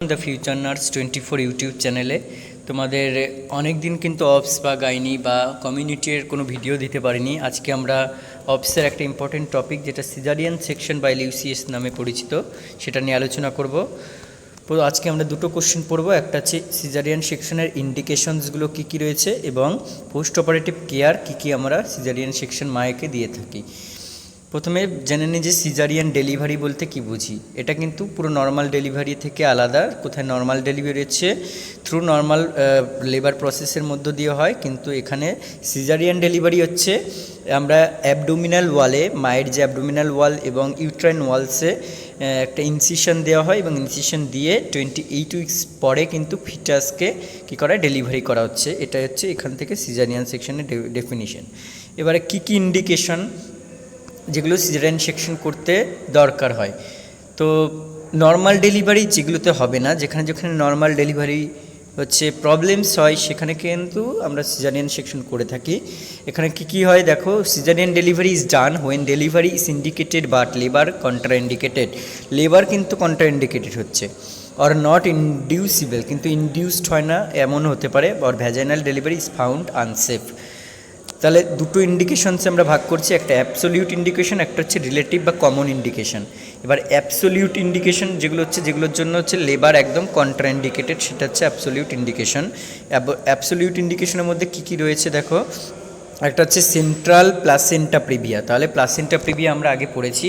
The future nurse 24 YouTube চ্যানেলে তোমাদের অনেক দিন কিন্তু অপস বা গাইনি বা কমিউনিটির কোনো ভিডিও দিতে পারিনি। আজকে আমরা অপসের একটা ইম্পর্টেন্ট টপিক যেটা সিজারিয়ান সেকশন বা LUCS নামে পরিচিত সেটা নিয়ে আলোচনা করব। তো আজকে আমরা দুটো কোশ্চেন পড়ব, একটা হচ্ছে সিজারিয়ান সেকশনের ইন্ডিকেশনসগুলো কী কী রয়েছে এবং পোস্ট অপারেটিভ কেয়ার কী কী আমরা সিজারিয়ান সেকশন মায়েকে দিয়ে থাকি। প্রথমে জেনে নিই যে সিজারিয়ান ডেলিভারি বলতে কি বুঝি। এটা কিন্তু পুরো নর্মাল ডেলিভারি থেকে আলাদা। কোথায় নর্মাল ডেলিভারি হচ্ছে থ্রু নর্মাল লেবার প্রসেসের মধ্য দিয়ে হয়, কিন্তু এখানে সিজারিয়ান ডেলিভারি হচ্ছে আমরা অ্যাবডোমিনাল ওয়ালে, মায়ের যে অ্যাবডোমিনাল ওয়াল এবং ইউট্রাইন ওয়ালসে একটা ইনসিশন দেওয়া হয় এবং ইনসিশন দিয়ে 28 উইকস পরে কিন্তু ফিটাসকে কী করা ডেলিভারি করা হচ্ছে। এটা হচ্ছে এখান থেকে সিজারিয়ান সেকশনের ডেফিনিশন। এবারে কী কী ইন্ডিকেশন যেগুলো সিজারিয়ান সেকশন করতে দরকার হয়। তো নর্মাল ডেলিভারি যেগুলোতে হবে না, যেখানে যেখানে নর্মাল ডেলিভারি হচ্ছে প্রবলেমস হয় সেখানে কিন্তু আমরা সিজারিয়ান সেকশন করে থাকি। এখানে কি হয় দেখো, caesarean delivery is done when delivery is indicated but labour contraindicated. Labour কিন্তু কন্ট্রাইন্ডিকেটেড হচ্ছে, অর নট ইনডিউসিবল, কিন্তু ইনডিউসড হয় না এমন হতে পারে, or vaginal delivery is found unsafe. তাহলে দুটো ইন্ডিকেশনসে আমরা ভাগ করছি, একটা অ্যাবসোলিউট ইন্ডিকেশন, একটা হচ্ছে রিলেটিভ বা কমন ইন্ডিকেশন। এবার অ্যাবসোলিউট ইন্ডিকেশন যেগুলো হচ্ছে, যেগুলোর জন্য হচ্ছে লেবার একদম কন্ট্রাইন্ডিকেটেড, সেটা হচ্ছে অ্যাবসোলিউট ইন্ডিকেশন। অ্যাবসোলিউট ইন্ডিকেশনের মধ্যে কী কী রয়েছে দেখো, একটা হচ্ছে সেন্ট্রাল প্লাসেন্টা প্রিভিয়া। তাহলে প্লাসেন্টা প্রিভিয়া আমরা আগে পড়েছি,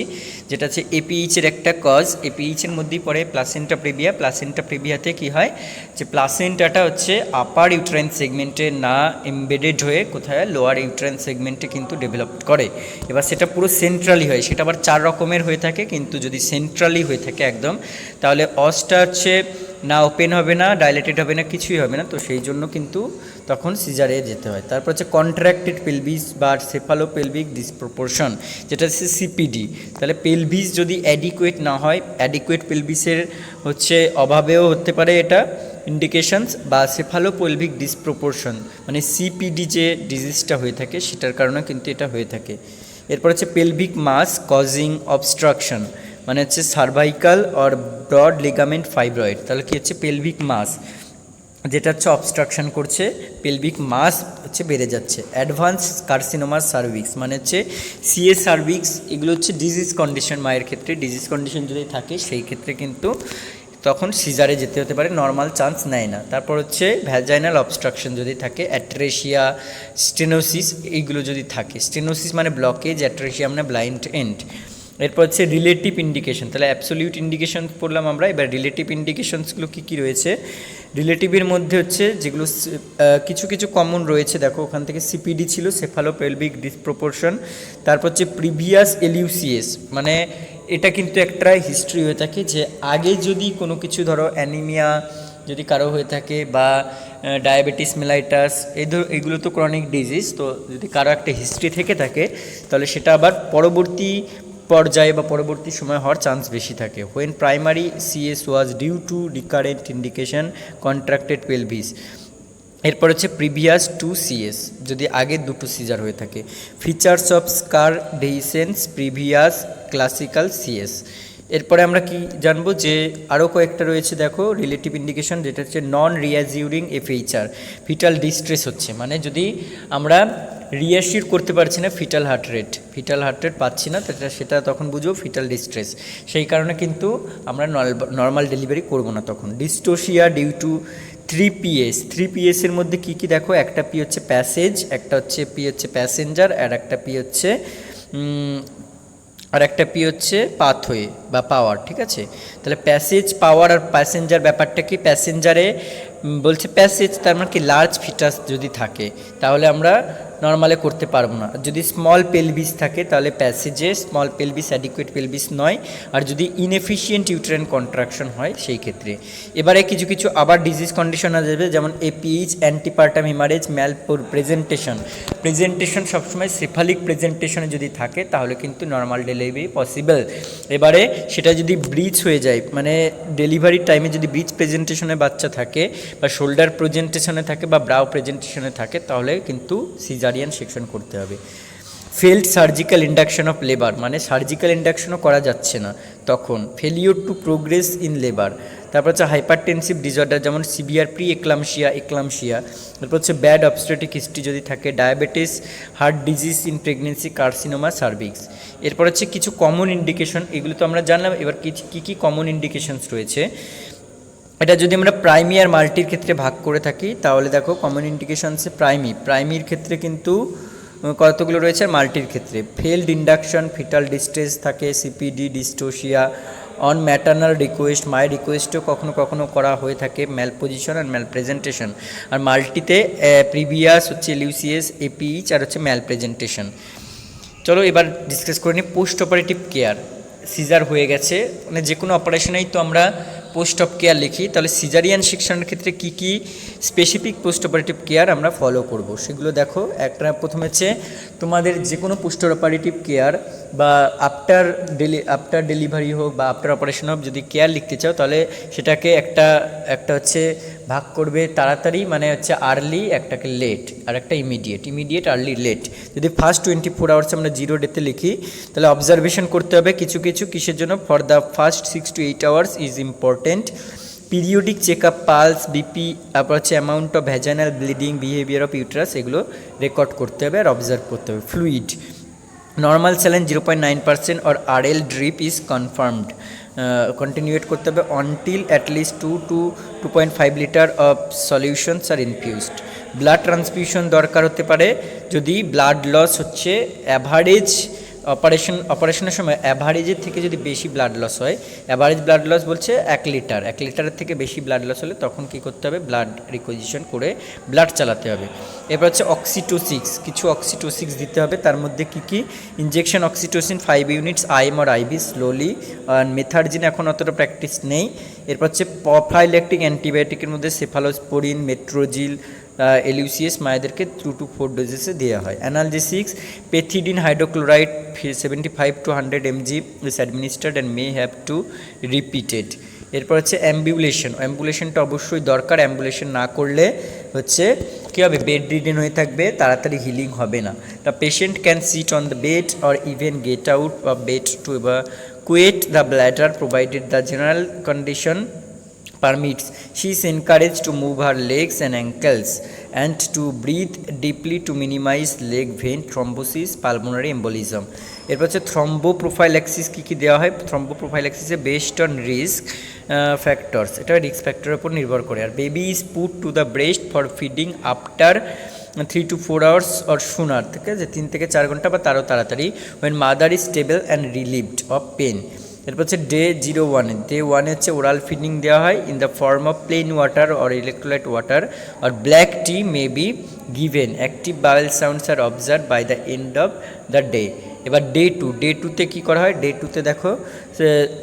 যেটা হচ্ছে এপিএইচের একটা কজ। এপিএইচের মধ্যেই পড়ে প্লাসেন্টা প্রিভিয়া। প্লাসেন্টা প্রিভিয়াতে কী হয় যে প্লাসেন্টাটা হচ্ছে আপার ইউট্রাইন সেগমেন্টে না এমবেডেড হয়ে কোথায় লোয়ার ইউট্রাইন সেগমেন্টে কিন্তু ডেভেলপ করে। এবার সেটা পুরো সেন্ট্রালি হয়, সেটা আবার 4 রকমের হয়ে থাকে, কিন্তু যদি সেন্ট্রালি হয়ে থাকে একদম, তাহলে অসটা হচ্ছে না ওপেন হবে না, ডাইলেটেড হবে না, কিছুই হবে না। তো সেই জন্য কিন্তু তখন সিজারে যেতে হয়। তারপর হচ্ছে কন্ট্রাক্টেড পেলভিস বা সেফালোপেলভিক ডিসপ্রপোর্শন, যেটা হচ্ছে সিপিডি। তাহলে পেলভিস যদি অ্যাডিকুয়েট না হয়, অ্যাডিকুয়েট পেলভিসের হচ্ছে অভাবেও হতে পারে এটা ইন্ডিকেশনস, বা সেফালোপেলভিক ডিসপ্রপোর্শন মানে সিপিডি যে ডিজিজটা হয়ে থাকে সেটার কারণে কিন্তু এটা হয়ে থাকে। এরপর হচ্ছে পেলভিক মাস কজিং অবস্ট্রাকশন, মানে হচ্ছে cervical or broad ligament fibroid. তাহলে কী হচ্ছে পেলভিক মাস যেটা হচ্ছে অবস্ট্রাকশন করছে, পেলভিক মাস হচ্ছে বেড়ে যাচ্ছে। অ্যাডভান্স কার্সিনোমা সার্ভিক্স, মানে হচ্ছে সিএ সার্ভিক্স, এগুলো হচ্ছে ডিজিজ কন্ডিশন। মায়ের ক্ষেত্রে ডিজিজ কন্ডিশন যদি থাকে সেই ক্ষেত্রে কিন্তু তখন সিজারে যেতে হতে পারে, নর্মাল চান্স নেয় না। তারপর হচ্ছে ভ্যাজাইনাল অবস্ট্রাকশন যদি থাকে, অ্যাট্রেশিয়া, স্টেনোসিস, এইগুলো যদি থাকে। স্টেনোসিস মানে ব্লকেজ, অ্যাট্রেশিয়া মানে ব্লাইন্ড এন্ড। এরপর হচ্ছে রিলেটিভ ইন্ডিকেশন। তাহলে অ্যাবসোলিউট ইন্ডিকেশন পড়লাম আমরা, এবার রিলেটিভ ইন্ডিকেশনসগুলো কী কী রয়েছে। রিলেটিভের মধ্যে হচ্ছে যেগুলো কিছু কিছু কমন রয়েছে, দেখো ওখান থেকে সিপিডি ছিল, সেফালোপেলভিক ডিসপ্রপোর্শন। তারপর হচ্ছে প্রিভিয়াস LUCS, মানে এটা কিন্তু একটা হিস্ট্রি হয়ে থাকে যে আগে যদি কোনো কিছু ধরো অ্যানিমিয়া যদি কারো হয়ে থাকে বা ডায়াবেটিস মেলাইটাস, এগুলো তো ক্রনিক ডিজিজ, তো যদি কারো একটা হিস্ট্রি থেকে থাকে তাহলে সেটা আবার পরবর্তী পর্যায়ে বা পরবর্তী সময় হওয়ার চান্স বেশি থাকে। When primary CS was due to recurrent indication contracted pelvis. এরপর হচ্ছে প্রিভিয়াস টু CS, যদি আগে দুটো সিজার হয়ে থাকে। Features of scar dehiscence previous classical CS। এরপরে আমরা কি জানবো যে আরও কয়েকটা রয়েছে, দেখো রিলেটিভ ইন্ডিকেশন, যেটা হচ্ছে নন রিয়াজিউরিং FHR, ফিটাল ডিস্ট্রেস হচ্ছে, মানে যদি আমরা রিয়াসিওর করতে পারছি না ফিটাল হার্ট রেট পাচ্ছি না, সেটা তখন বুঝবো ফিটাল ডিস্ট্রেস। সেই কারণে কিন্তু আমরা নর্মাল ডেলিভারি করব না তখন। ডিস্টোসিয়া ডিউ টু 3PS এর মধ্যে কি কি দেখো, একটা P হচ্ছে প্যাসেজ, একটা হচ্ছে P হচ্ছে প্যাসেঞ্জার, আর একটা P হচ্ছে পাথওয়ে বা পাওয়ার। ঠিক আছে, তাহলে প্যাসেজ, পাওয়ার আর প্যাসেঞ্জার ব্যাপারটা কি, প্যাসেঞ্জারে বলছে প্যাসেজ তার মানে কি লার্জ ফিটাস যদি থাকে তাহলে আমরা নর্মালে করতে পারবো না। যদি স্মল পেলভিস থাকে তাহলে প্যাসেজে স্মল পেলভিস অ্যাডিকুয়েট পেলভিস নয়, আর যদি ইনএফিশিয়েন্ট ইউট্রাইন কন্ট্রাকশন হয় সেই ক্ষেত্রে। এবারে কিছু কিছু আবার ডিজিজ কন্ডিশন আসবে, যেমন APH, অ্যান্টিপার্টাম হেমারেজ, প্রেজেন্টেশন সবসময় সেফালিক প্রেজেন্টেশনে যদি থাকে তাহলে কিন্তু নর্মাল ডেলিভারি পসিবল। এবারে সেটা যদি ব্রিজ হয়ে যায়, মানে ডেলিভারির টাইমে যদি ব্রিজ প্রেজেন্টেশনে বাচ্চা থাকে বা শোল্ডার প্রেজেন্টেশনে থাকে বা ব্রাউ প্রেজেন্টেশনে থাকে তাহলে কিন্তু সিজারিয়ান সেকশন করতে হবে। Failed surgical induction of labour, মানে সার্জিক্যাল ইন্ডাকশনও করা যাচ্ছে না তখন। Failure to progress in labour, তারপর হচ্ছে হাইপারটেনসিভ ডিসঅর্ডার যেমন সিভিয়ার প্রি এক্লামশিয়া। তারপর হচ্ছে ব্যাড অবস্টেট্রিক হিস্ট্রি যদি থাকে, diabetes, heart disease in pregnancy, carcinoma cervix. এরপর হচ্ছে কিছু কমন ইন্ডিকেশন, এগুলো তো আমরা জানলাম। এবার কী কমন ইন্ডিকেশনস রয়েছে, এটা যদি আমরা প্রাইমি আর মাল্টির ক্ষেত্রে ভাগ করে থাকি তাহলে দেখো কমন ইন্ডিকেশনসে প্রাইমির ক্ষেত্রে কিন্তু কতগুলো রয়েছে, আর মাল্টির ক্ষেত্রে ফেলড ইন্ডাকশন, ফিটাল ডিস্ট্রেস থাকে, সিপিডি, ডিস্টোসিয়া, অন ম্যাটার্নাল রিকোয়েস্ট, মায়ের রিকোয়েস্টও কখনো কখনো করা হয়ে থাকে, ম্যালপোজিশন আর ম্যালপ্রেজেন্টেশন। আর মাল্টিতে প্রিভিয়াস হচ্ছে লিউসিএস, এপিইচ আর হচ্ছে ম্যালপ্রেজেন্টেশন। চলো এবার ডিসকাস করে নিই পোস্ট অপারেটিভ কেয়ার। সিজার হয়ে গেছে, মানে যে কোনো অপারেশনেই তো আমরা পোস্ট অপ কেয়ার লিখি, তাহলে সিজারিয়ান সেকশনের ক্ষেত্রে কী কী স্পেসিফিক পোস্ট অপারেটিভ কেয়ার আমরা ফলো করব সেগুলো দেখো। একটা প্রথমে হচ্ছে তোমাদের যে কোনো পোস্ট অপারেটিভ কেয়ার বা আফটার ডেলিভারি হোক বা আফটার অপারেশন হোক, যদি কেয়ার লিখতে চাও তাহলে সেটাকে একটা হচ্ছে ভাগ করবে তাড়াতাড়ি, মানে হচ্ছে আর্লি, একটাকে লেট, আর একটা ইমিডিয়েট আর্লি লেট। যদি ফার্স্ট 24 আওয়ার্স আমরা 0 ডেতে লিখি তাহলে অবজারভেশন করতে হবে কিছু কিসের জন্য, for the first 6 to 8 hours is important. Periodic check up, pulse, BP, তারপর হচ্ছে amount of vaginal bleeding, behaviour of uterus, এগুলো রেকর্ড করতে হবে আর অবজার্ভ করতে হবে। Fluid, normal saline 0.9% or RL drip is confirmed. Continue it করতে হবে until at least 2 to 2.5 litre of solutions are infused. Blood transfusion দরকার হতে পারে যদি ব্লাড লস হচ্ছে অ্যাভারেজ অপারেশনের সময় অ্যাভারেজের থেকে যদি বেশি ব্লাড লস হয়, অ্যাভারেজ ব্লাড লস বলছে 1 লিটারের থেকে বেশি ব্লাড লস হলে তখন কী করতে হবে, ব্লাড রিকুইজিশন করে ব্লাড চালাতে হবে। এরপর হচ্ছে অক্সিটোসিক্স, কিছু অক্সিটোসিক্স দিতে হবে। তার মধ্যে কী ইনজেকশন অক্সিটোসিন 5 ইউনিটস আইএম আর আইভি স্লোলি, আর মেথারজিন এখন অতটা প্র্যাকটিস নেই। এরপর হচ্ছে প্রোফাইল্যাকটিক অ্যান্টিবায়োটিকের মধ্যে সেফালোস্পোরিন, মেট্রোজিল, এলিউসিএস মায়েদেরকে 2 to 4 ডোজেসে দেওয়া হয়। Analgesics, pethidine hydrochloride 75 to 100 mg is administered and may have to repeated. এরপর হচ্ছে অ্যাম্বুলেশনটা অবশ্যই দরকার। অ্যাম্বুলেশন না করলে হচ্ছে কী হবে, বেড রিডেন হয়ে থাকবে, তাড়াতাড়ি হিলিং হবে না। The patient can sit on the bed or even get out of bed to quiet the bladder provided the general condition permits. She is encouraged to move her legs and ankles and to breathe deeply to minimize leg vein thrombosis, pulmonary embolism. এরপর হচ্ছে থ্রম্বোপ্রোফাইল্যাক্সিস কী দেওয়া হয়, থ্রম্বোপ্রোফাইল্যাক্সিসে based on risk factors, এটা risk ফ্যাক্টরের উপর নির্ভর করে। আর baby is put to the breast for feeding after 3 to 4 hours or sooner, থেকে যে 3 থেকে 4 ঘন্টা বা তারও তাড়াতাড়ি, when mother is stable and relieved of pain. এরপর হচ্ছে ডে 1 হচ্ছে ওরাল ফিডিং দেওয়া হয় in the form of plain water or electrolyte water or black tea may be given. Active bowel sounds are observe by the end of the day. এবার day 2তে কী করা হয়, ডে 2তে দেখো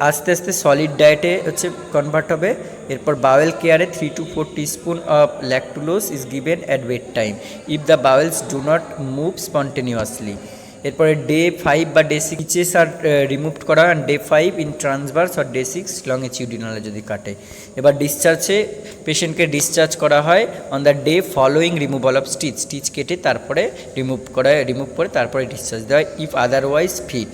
আস্তে আস্তে সলিড ডায়েটে হচ্ছে কনভার্ট হবে। এরপর বাওয়েল কেয়ারে 3 to 4 teaspoon of lactulose is given at bed time if the bowels do not move spontaneously. এরপরে ডে 5 বা ডে 6 আর রিমুভ করা হয়, ডে 5 ইন ট্রান্সভার্স আর ডে 6 লংগিটিউডিনালে যদি কাটে। এবার ডিসচার্জে পেশেন্টকে ডিসচার্জ করা হয় on the day following removal of stitch কেটে তারপরে রিমুভ করে তারপরে ডিসচার্জ দেওয়া হয় if otherwise fit.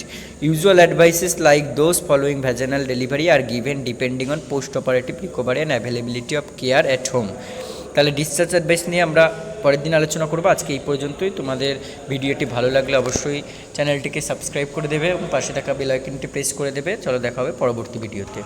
Usual advices like those following vaginal delivery are given depending on post operative recovery and availability of care at home. তাহলে discharge advice নিয়ে আমরা পরের দিন আলোচনা করবো। আজকে এই পর্যন্তই। তোমাদের ভিডিওটি ভালো লাগলে অবশ্যই চ্যানেলটিকে সাবস্ক্রাইব করে দেবে এবং পাশে থাকা বেল আইকনটি প্রেস করে দেবে। চলো দেখা হবে পরবর্তী ভিডিওতে।